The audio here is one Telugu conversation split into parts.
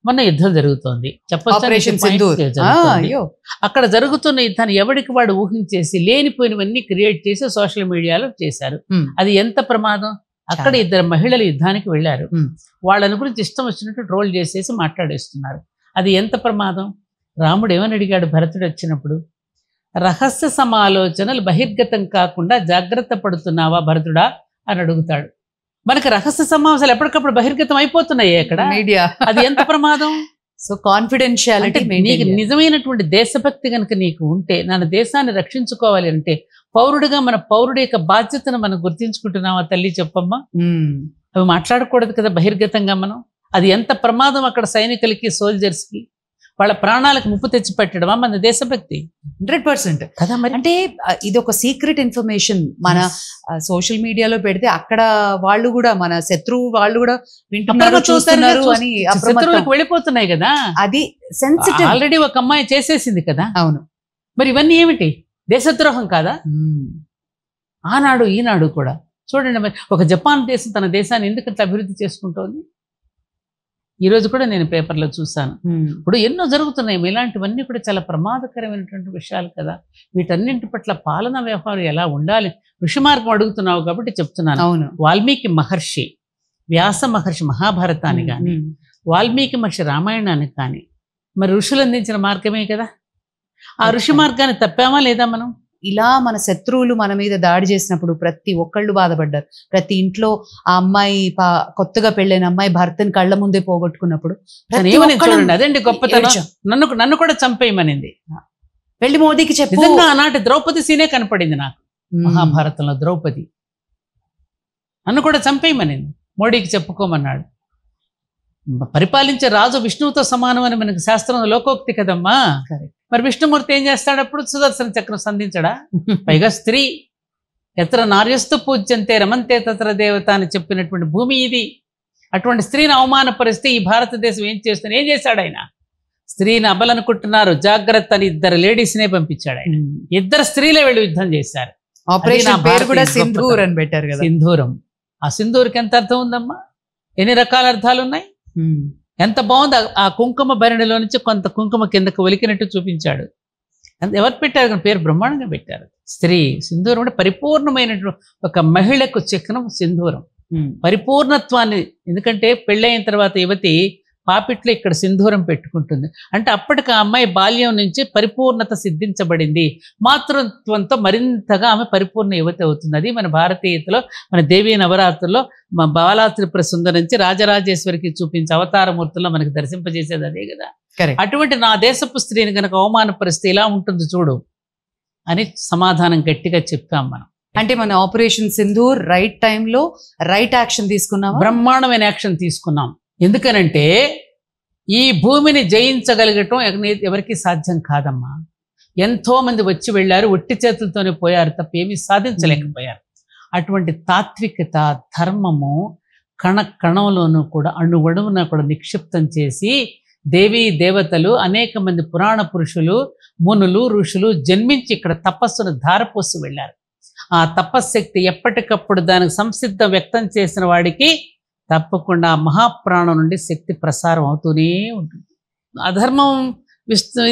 మొన్న యుద్ధం జరుగుతోంది ఆపరేషన్ సింధూర్. అక్కడ జరుగుతున్న యుద్ధాన్ని ఎవడికి వాడు ఊహించేసి లేనిపోయినవన్నీ క్రియేట్ చేసి సోషల్ మీడియాలో చేశారు. అది ఎంత ప్రమాదం. అక్కడ ఇద్దరు మహిళలు యుద్ధానికి వెళ్ళారు, వాళ్ళని గురించి ఇష్టం వచ్చినట్టు ట్రోల్ చేసేసి మాట్లాడేస్తున్నారు. అది ఎంత ప్రమాదం. రాముడు ఏమని అడిగాడు భరతుడు వచ్చినప్పుడు, రహస్య సమాలోచనలు బహిర్గతం కాకుండా జాగ్రత్త పడుతున్నావా భరతుడా అని అడుగుతాడు. మనకి రహస్య సమావేశాలు ఎప్పటికప్పుడు బహిర్గతం అయిపోతున్నాయి అక్కడ మీడియా. అది ఎంత ప్రమాదం. So confidentiality. నీకు నిజమైనటువంటి దేశభక్తి కనుక నీకు ఉంటే, నా దేశాన్ని రక్షించుకోవాలి అంటే పౌరుడిగా మన పౌరుడి యొక్క బాధ్యతను మనం గుర్తించుకుంటున్నావా తల్లి చెప్పమ్మా. అవి మాట్లాడకూడదు కదా బహిర్గతంగా మనం. అది ఎంత ప్రమాదం అక్కడ సైనికులకి సోల్జర్స్కి, వాళ్ళ ప్రాణాలకు ముప్పు తెచ్చి పెట్టడమా మన దేశభక్తి. 100% కదా మరి. అంటే ఇది ఒక సీక్రెట్ ఇన్ఫర్మేషన్ మన సోషల్ మీడియాలో పెడితే అక్కడ వాళ్ళు కూడా మన శత్రువు వాళ్ళు కూడా వింటున్నారు చూస్తున్నారు అని శత్రువులకు వెళ్ళిపోతున్నాయి కదా. అది సెన్సిటివ్. ఆల్రెడీ ఒక అమ్మాయి చేసేసింది కదా. అవును. మరి ఇవన్నీ ఏమిటి, దేశద్రోహం కాదా. ఆనాడు ఈనాడు కూడా చూడండి, మరి ఒక జపాన్ దేశం తన దేశాన్ని ఎందుకంత అభివృద్ధి చేసుకుంటోంది. ఈరోజు కూడా నేను పేపర్లో చూశాను. ఇప్పుడు ఎన్నో జరుగుతున్నాయి ఇలాంటివన్నీ కూడా చాలా ప్రమాదకరమైనటువంటి విషయాలు కదా. వీటన్నింటి పట్ల పాలనా వ్యవహారం ఎలా ఉండాలి, ఋషి మార్గం అడుగుతున్నావు కాబట్టి చెప్తున్నాను. అవును. వాల్మీకి మహర్షి, వ్యాస మహర్షి మహాభారతాన్ని కానీ, వాల్మీకి మహర్షి రామాయణాన్ని కానీ మరి ఋషులు అందించిన మార్గమే కదా. ఆ ఋషి మార్గాన్ని తప్పామా లేదా మనం. ఇలా మన శత్రువులు మన మీద దాడి చేసినప్పుడు ప్రతి ఒక్కళ్ళు బాధపడ్డారు. ప్రతి ఇంట్లో ఆ అమ్మాయి కొత్తగా పెళ్ళైన అమ్మాయి భర్తని కళ్ళ ముందే పోగొట్టుకున్నప్పుడు చూడండి, అదండి గొప్పతనం. నన్ను కూడా చంపేయమనింది. వెళ్ళి మోదీకి చెప్పి ఆనాటి ద్రౌపది సీనే కనపడింది నాకు మహాభారతంలో. ద్రౌపది నన్ను కూడా చంపేయమనింది, మోడీకి చెప్పుకోమన్నాడు. పరిపాలించే రాజు విష్ణువుతో సమానం అని మనకి శాస్త్రం లోకోక్తి కదమ్మా. మరి విష్ణుమూర్తి ఏం చేస్తాడు అప్పుడు, సుదర్శన చక్రం సంధించడా. పైగా స్త్రీ ఎత్ర నార్యస్తు పూజ్యంతే రమంతే తత్ర దేవత అని చెప్పినటువంటి భూమి ఇది. అటువంటి స్త్రీని అవమానపరిస్తే ఈ భారతదేశం ఏం చేస్తుంది. ఏం చేశాడు ఆయన, స్త్రీని అబలనుకుంటున్నారు జాగ్రత్త అని ఇద్దరు లేడీస్నే పంపించాడు ఆయన. ఇద్దరు స్త్రీలే వెళ్ళి యుద్ధం చేశారు. ఆపరేషన్ పేరు కూడా సింధూర్ అని పెట్టారు కదా. సింధూరం. ఆ సింధూర్కి ఎంత అర్థం ఉందమ్మా, ఎన్ని రకాల అర్థాలు ఉన్నాయి. ఎంత బాగుంది. ఆ కుంకుమ భరణిలో నుంచి కొంత కుంకుమ కిందకు ఒలికినట్టు చూపించాడు. ఎవరు పెట్టారు పేరు, బ్రహ్మాండంగా పెట్టారు. స్త్రీ సింధూరం అంటే పరిపూర్ణమైనటువంటి ఒక మహిళకు చిహ్నం సింధూరం, పరిపూర్ణత్వాన్ని. ఎందుకంటే పెళ్ళైన తర్వాత యువతి పాపిట్లో ఇక్కడ సింధూరం పెట్టుకుంటుంది అంటే అప్పటికి ఆ అమ్మాయి బాల్యం నుంచి పరిపూర్ణత సిద్ధించబడింది. మాతృత్వంతో మరింతగా ఆమె పరిపూర్ణ యువతి అవుతుంది. అది మన భారతీయతలో, మన దేవీ నవరాత్రుల్లో బాలా త్రిపుర సుందరి నుంచి రాజరాజేశ్వరికి చూపించే అవతారమూర్తుల్లో మనకి దర్శింపజేసేది అదే కదా. అటువంటి నా దేశపు స్త్రీని కనుక అవమానపరిస్తే ఇలా ఉంటుంది చూడు అని సమాధానం గట్టిగా చెప్పాం మనం. అంటే మన ఆపరేషన్ సింధూర్ రైట్ టైంలో రైట్ యాక్షన్ తీసుకున్నాం, బ్రహ్మాండమైన యాక్షన్ తీసుకున్నాం. ఎందుకనంటే ఈ భూమిని జయించగలగటం ఎవరికి సాధ్యం కాదమ్మా. ఎంతో మంది వచ్చి వెళ్ళారు, ఒట్టి చేతులతోనే పోయారు తప్ప ఏమీ సాధించలేకపోయారు. అటువంటి తాత్వికత, ధర్మము కణ కణంలోనూ కూడా అణువణువున కూడా నిక్షిప్తం చేసి దేవీ దేవతలు, అనేక మంది పురాణ పురుషులు, మునులు, ఋషులు జన్మించి ఇక్కడ తపస్సును ధారపోసి వెళ్ళారు. ఆ తపశ్శక్తి ఎప్పటికప్పుడు దానికి సంసిద్ధం వ్యక్తం చేసిన వాడికి తప్పకుండా మహాప్రాణం నుండి శక్తి ప్రసారం అవుతూనే ఉంటుంది. అధర్మం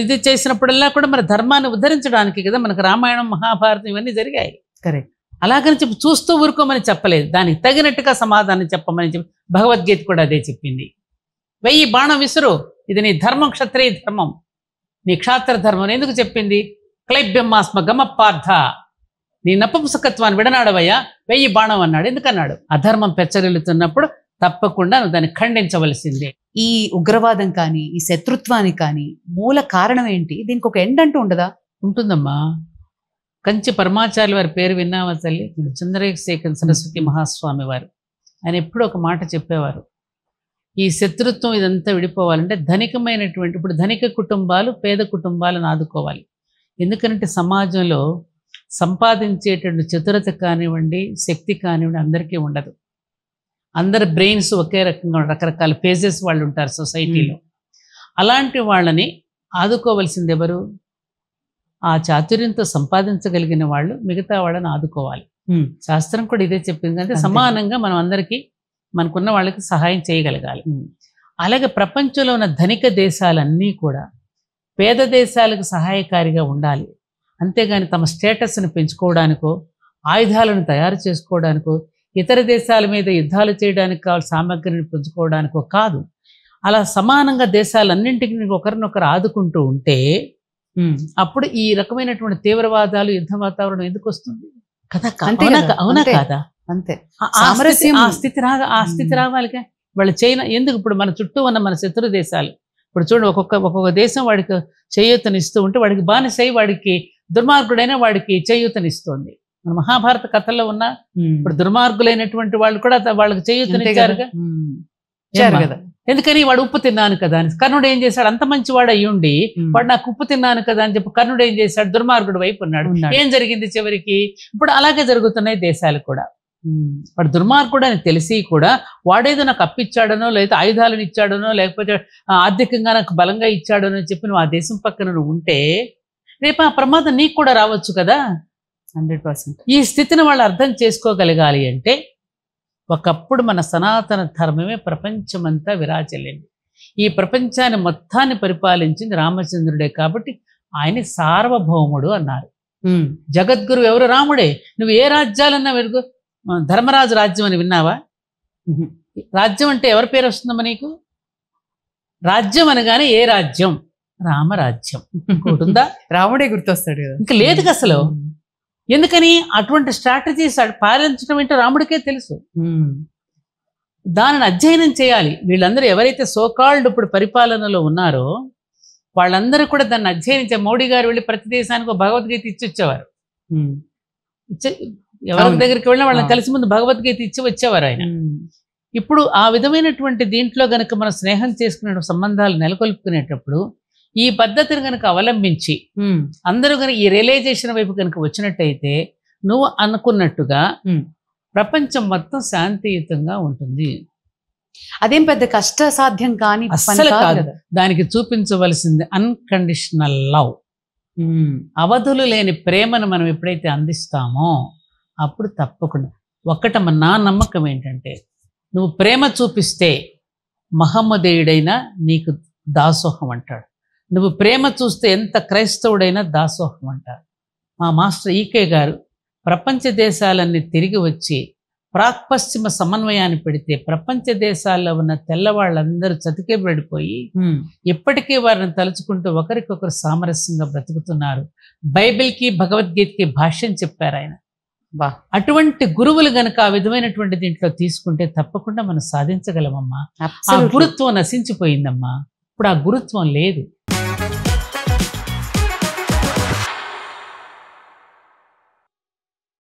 ఇది చేసినప్పుడల్లా కూడా మన ధర్మాన్ని ఉద్ధరించడానికి కదా మనకు రామాయణం, మహాభారతం ఇవన్నీ జరిగాయి. కరెక్ట్. అలాగని చెప్పి చూస్తూ ఊరుకోమని చెప్పలేదు, దానికి తగినట్టుగా సమాధానం చెప్పమని చెప్పి భగవద్గీత కూడా అదే చెప్పింది. 1000 బాణం విసురు, ఇది నీ ధర్మం, క్షత్రియ ధర్మం, నీ క్షాత్ర ధర్మం. ఎందుకు చెప్పింది, క్లైబ్యమాస్మ గమపార్థ, నీ నపుంసకత్వాన్ని విడనాడవయ్యా, 1000 బాణం అన్నాడు. ఎందుకన్నాడు, అధర్మం పెచ్చరిల్లుతున్నప్పుడు తప్పకుండా నువ్వు దాన్ని ఖండించవలసిందే. ఈ ఉగ్రవాదం కానీ ఈ శత్రుత్వానికి కానీ మూల కారణం ఏంటి, దీనికి ఒక ఎండ్ అంటూ ఉండదా? ఉంటుందమ్మా. కంచి పరమాచార్య వారి పేరు విన్నావా తల్లి, చంద్రశేఖర సరస్వతి మహాస్వామి వారు. ఆయన ఎప్పుడూ ఒక మాట చెప్పేవారు, ఈ శత్రుత్వం ఇదంతా విడిపోవాలంటే ధనికమైనటువంటి, ఇప్పుడు ధనిక కుటుంబాలు పేద కుటుంబాలను ఆదుకోవాలి. ఎందుకంటే సమాజంలో సంపాదించేటువంటి చతురత కానివ్వండి, శక్తి కానివ్వండి అందరికీ ఉండదు. అందరి బ్రెయిన్స్ ఒకే రకంగా, రకరకాల ఫేజెస్ వాళ్ళు ఉంటారు సొసైటీలో. అలాంటి వాళ్ళని ఆదుకోవాల్సింది ఎవరు, ఆ చాతుర్యంతో సంపాదించగలిగిన వాళ్ళు మిగతా వాళ్ళని ఆదుకోవాలి. శాస్త్రం కూడా ఇదే చెప్పింది. అంటే సమానంగా మనం అందరికీ మనకున్న వాళ్ళకి సహాయం చేయగలగాలి. అలాగే ప్రపంచంలో ఉన్న ధనిక దేశాలన్నీ కూడా పేద దేశాలకు సహాయకారిగా ఉండాలి. అంతేగాని తమ స్టేటస్ని పెంచుకోవడానికో, ఆయుధాలను తయారు చేసుకోవడానికో, ఇతర దేశాల మీద యుద్ధాలు చేయడానికి కావాల్సిన సామగ్రిని పెంచుకోవడానికో కాదు. అలా సమానంగా దేశాలన్నింటికి ఒకరినొకరు ఆదుకుంటూ ఉంటే అప్పుడు ఈ రకమైనటువంటి తీవ్రవాదాలు, యుద్ధ వాతావరణం ఎందుకు వస్తుంది కదా? అవునా కాదా? అంతే. ఆ స్థితి రావాలిగా. వాళ్ళ చైనా ఎందుకు ఇప్పుడు మన చుట్టూ ఉన్న మన శత్రు దేశాలు ఇప్పుడు చూడండి, ఒక్కొక్క దేశం వాడికి చేయూతనిస్తూ ఉంటే వాడికి బానిసై, వాడికి దుర్మార్గుడైన వాడికి చేయూతనిస్తోంది. మన మహాభారత కథల్లో ఉన్న ఇప్పుడు దుర్మార్గులైనటువంటి వాళ్ళు కూడా వాళ్ళకి చేయూతనిచ్చారుగా. ఎందుకని వాడు ఉప్పు తిన్నాను కదా అని. కర్ణుడు ఏం చేశాడు? అంత మంచివాడు అయ్యుండి వాడు నాకు ఉప్పు తిన్నాను కదా అని చెప్పి కర్ణుడు ఏం చేశాడు? దుర్మార్గుడు వైపు ఉన్నాడు. ఏం జరిగింది చివరికి? ఇప్పుడు అలాగే జరుగుతున్నాయి దేశాలు కూడా. వాడు దుర్మార్గుడు అని తెలిసి కూడా వాడేదో నాకు అప్పిచ్చాడనో, లేకపోతే ఆయుధాలను ఇచ్చాడనో, లేకపోతే ఆర్థికంగా నాకు బలంగా ఇచ్చాడనో చెప్పి నువ్వు ఆ దేశం పక్కన నువ్వు ఉంటే రేపు ఆ ప్రమాదం నీకు కూడా రావచ్చు కదా. 100%. ఈ స్థితిని వాళ్ళు అర్థం చేసుకోగలగాలి అంటే ఒకప్పుడు మన సనాతన ధర్మమే ప్రపంచమంతా విరాజిల్లింది. ఈ ప్రపంచాన్ని మొత్తాన్ని పరిపాలించింది రామచంద్రుడే కాబట్టి ఆయన సార్వభౌముడు అన్నారు. జగద్గురు ఎవరు? రాముడే. నువ్వు ఏ రాజ్యాలన్నా వెలుగు. ధర్మరాజు రాజ్యం అని విన్నావా? రాజ్యం అంటే ఎవరి పేరు వస్తుందమ్మా నీకు? రాజ్యం అనగానే ఏ రాజ్యం? రామరాజ్యం ఉంటుందా? రాముడే గుర్తొస్తాడు కదా. ఇంకా లేదు అసలు. ఎందుకని? అటువంటి స్ట్రాటజీస్ పాలించడం ఏంటో రాముడికే తెలుసు. దానిని అధ్యయనం చేయాలి. వీళ్ళందరూ ఎవరైతే సోకాల్డ్ ఇప్పుడు పరిపాలనలో ఉన్నారో వాళ్ళందరూ కూడా దాన్ని అధ్యయనించే. మోడీ గారు వెళ్ళి ప్రతి దేశానికి ఒక భగవద్గీత ఇచ్చి వచ్చేవారు. ఎవరి దగ్గరికి వెళ్ళినా వాళ్ళని కలిసి ముందు భగవద్గీత ఇచ్చి వచ్చేవారు ఆయన. ఇప్పుడు ఆ విధమైనటువంటి దీంట్లో గనక మనం స్నేహం చేసుకునే సంబంధాలు నెలకొల్పుకునేటప్పుడు ఈ పద్ధతిని కనుక అవలంబించి అందరూ కనుక ఈ రియలైజేషన్ వైపు కనుక వచ్చినట్టయితే నువ్వు అనుకున్నట్టుగా ప్రపంచం మొత్తం శాంతియుతంగా ఉంటుంది. అదేం పెద్ద కష్ట సాధ్యం కానీ అస్సలు కాదు. దానికి చూపించవలసింది అన్కండిషనల్ లవ్. అవధులు లేని ప్రేమను మనం ఎప్పుడైతే అందిస్తామో అప్పుడు తప్పకుండా ఒక్కటమ్మ నా నమ్మకం ఏంటంటే నువ్వు ప్రేమ చూపిస్తే మహమ్మదీయుడైనా నీకు దాసోహం అంటాడు. నువ్వు ప్రేమ చూస్తే ఎంత క్రైస్తవుడైనా దాసోహం అంటారు. మా మాస్టర్ ఈకే గారు ప్రపంచ దేశాలన్నీ తిరిగి వచ్చి ప్రాక్పశ్చిమ సమన్వయాన్ని పెడితే ప్రపంచ దేశాల్లో ఉన్న తెల్లవాళ్ళందరూ చతికే పడిపోయి ఇప్పటికీ వారిని తలుచుకుంటూ ఒకరికొకరు సామరస్యంగా బ్రతుకుతున్నారు. బైబిల్కి భగవద్గీతకి భాష్యం చెప్పారు ఆయన. అటువంటి గురువులు గనక ఆ విధమైనటువంటి దీంట్లో తీసుకుంటే తప్పకుండా మనం సాధించగలమమ్మా. ఆ గురుత్వం నశించిపోయిందమ్మా. ఇప్పుడు ఆ గురుత్వం లేదు.